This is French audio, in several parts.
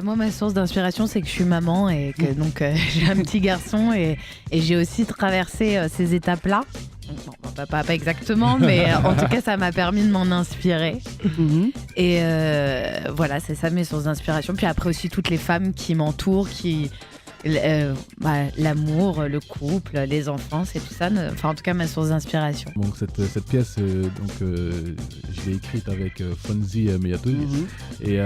Moi, ma source d'inspiration, c'est que je suis maman et que donc j'ai un petit garçon et j'ai aussi traversé ces étapes-là. Donc, bon, pas exactement, mais en tout cas, ça m'a permis de m'en inspirer. Mhm. Et voilà, c'est ça mes sources d'inspiration. Puis après aussi toutes les femmes qui m'entourent, l'amour, le couple, les enfants, c'est tout ça. Enfin, en tout cas, ma source d'inspiration. Donc cette pièce, je l'ai écrite avec Fonzi Meyatoui et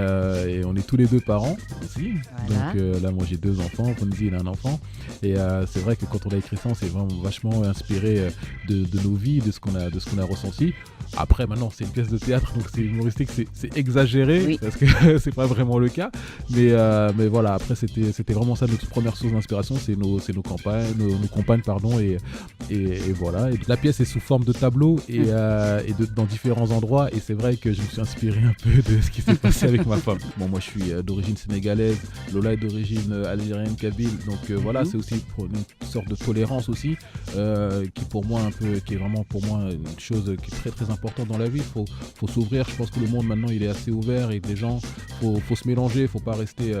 on est tous les deux parents aussi. Voilà. Donc là, moi j'ai 2 enfants, Fonzi il a un enfant. Et c'est vrai que quand on a écrit ça, on s'est vraiment vachement inspiré de nos vies, de ce qu'on a ressenti. Après, maintenant, c'est une pièce de théâtre, donc c'est humoristique, c'est exagéré, Oui. parce que c'est pas vraiment le cas. Mais voilà, après, c'était vraiment ça notre première source d'inspiration, c'est nos compagnes, pardon, et voilà. Et la pièce est sous forme de tableau dans différents endroits, et c'est vrai que je me suis inspiré un peu de ce qui s'est passé avec ma femme. Bon, moi, je suis d'origine sénégalaise, Lola est d'origine algérienne, kabyle, donc voilà, c'est aussi pour une sorte de tolérance aussi, qui est vraiment pour moi une chose qui est très très importante dans la vie. Faut s'ouvrir. Je pense que le monde maintenant il est assez ouvert et que les gens faut se mélanger, faut pas rester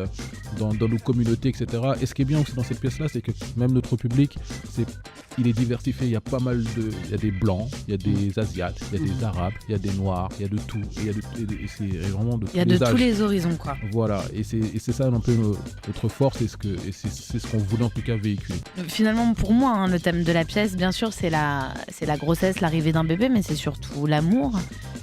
dans nos communautés, etc. Et ce qui est bien aussi dans cette pièce là, c'est que même notre public il est diversifié. Il y a pas mal il y a des blancs, il y a des asiates, il y a des arabes, il y a des noirs, il y a de tout, et c'est vraiment de tous Il y a de les âges. tous les horizons, quoi. Voilà, et c'est ça un peu notre force, et c'est ce qu'on voulait en tout cas véhiculer. Finalement, pour moi, le thème de la pièce, bien sûr, c'est la grossesse, l'arrivée d'un bébé, mais c'est surtout l'amour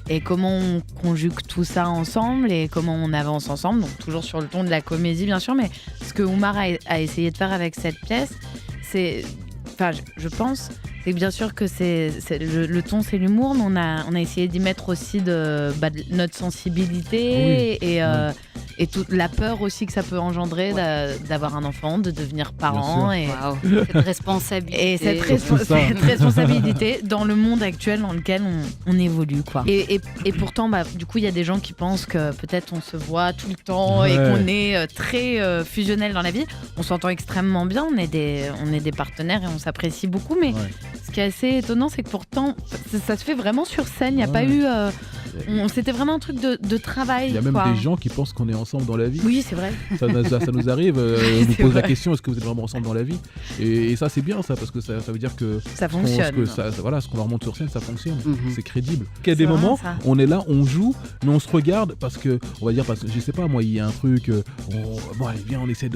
et comment on conjugue tout ça ensemble et comment on avance ensemble. Donc toujours sur le ton de la comédie, bien sûr, mais ce que Oumar a essayé de faire avec cette pièce, je pense, c'est que bien sûr que le ton, c'est l'humour, mais on a essayé d'y mettre aussi de notre sensibilité et toute la peur aussi que ça peut engendrer d'avoir un enfant, de devenir parent. Et Cette responsabilité. Et cette responsabilité dans le monde actuel dans lequel on évolue, quoi. Et pourtant, du coup, il y a des gens qui pensent que peut-être on se voit tout le temps et qu'on est très fusionnel dans la vie. On s'entend extrêmement bien, on est des partenaires et on s'apprécie beaucoup, mais ce qui est assez étonnant, c'est que pourtant, ça se fait vraiment sur scène. Il n'y a pas eu... c'était vraiment un truc de travail. Il y a même des gens qui pensent qu'on est ensemble dans la vie. Oui, c'est vrai. Ça nous arrive, on nous pose la question, est-ce que vous êtes vraiment ensemble dans la vie ? Et ça, c'est bien, ça, parce que ça veut dire que ça fonctionne. Ce qu'on leur montre sur scène, ça fonctionne. C'est crédible. Il y a C'est des moments, ça. on est là, on joue, mais on se regarde parce que, je sais pas, moi, il y a un truc, allez, viens, on essaie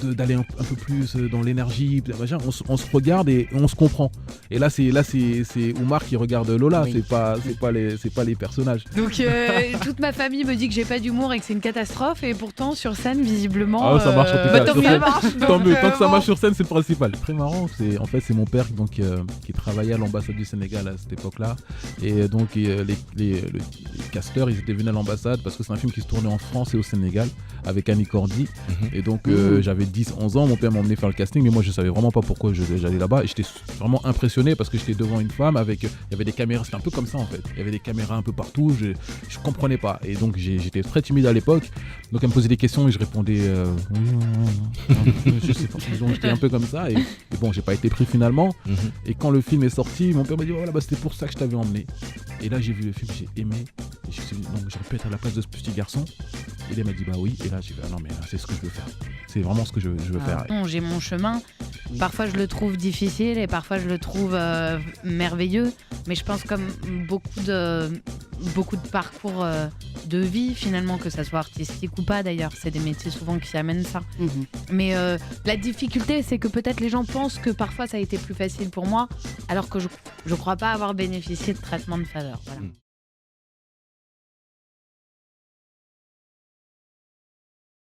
d'aller un peu plus dans l'énergie, machin, on se regarde et on se comprend. Et là, c'est Oumar qui regarde Lola, c'est pas les personnages. Donc toute ma famille me dit que j'ai pas d'humour et que c'est une catastrophe, et pourtant sur scène visiblement ça marche en tout cas. tant mieux, ça marche. Tant mieux, tant que ça marche sur scène, c'est le principal. Très marrant, c'est mon père qui travaillait à l'ambassade du Sénégal à cette époque-là, et donc les casteurs ils étaient venus à l'ambassade parce que c'est un film qui se tournait en France et au Sénégal avec Annie Cordy, et donc j'avais 10-11 ans, mon père m'a emmené faire le casting, mais moi je savais vraiment pas pourquoi j'allais là-bas, et j'étais vraiment impressionné parce que j'étais devant une femme il y avait des caméras, c'était un peu comme ça en fait, il y avait des caméras un peu partout, je comprenais pas, et donc j'étais très timide à l'époque, donc elle me posait des questions et je répondais je sais pas, donc j'étais un peu comme ça, et bon, j'ai pas été pris finalement. Et quand le film est sorti, mon père m'a dit voilà, c'était pour ça que je t'avais emmené. Et là j'ai vu le film, j'ai aimé, et je me suis dit donc j'aurais pu être à la place de ce petit garçon. Et là il m'a dit bah oui, et là j'ai dit non mais là c'est ce que je veux faire, c'est vraiment ce que je veux faire. Bon, j'ai mon chemin, parfois je le trouve difficile et parfois je le trouve merveilleux, mais je pense comme beaucoup de parcours de vie finalement, que ça soit artistique ou pas d'ailleurs, c'est des métiers souvent qui amènent ça. Mais la difficulté, c'est que peut-être les gens pensent que parfois ça a été plus facile pour moi, alors que je crois pas avoir bénéficié de traitement de faveur. Voilà.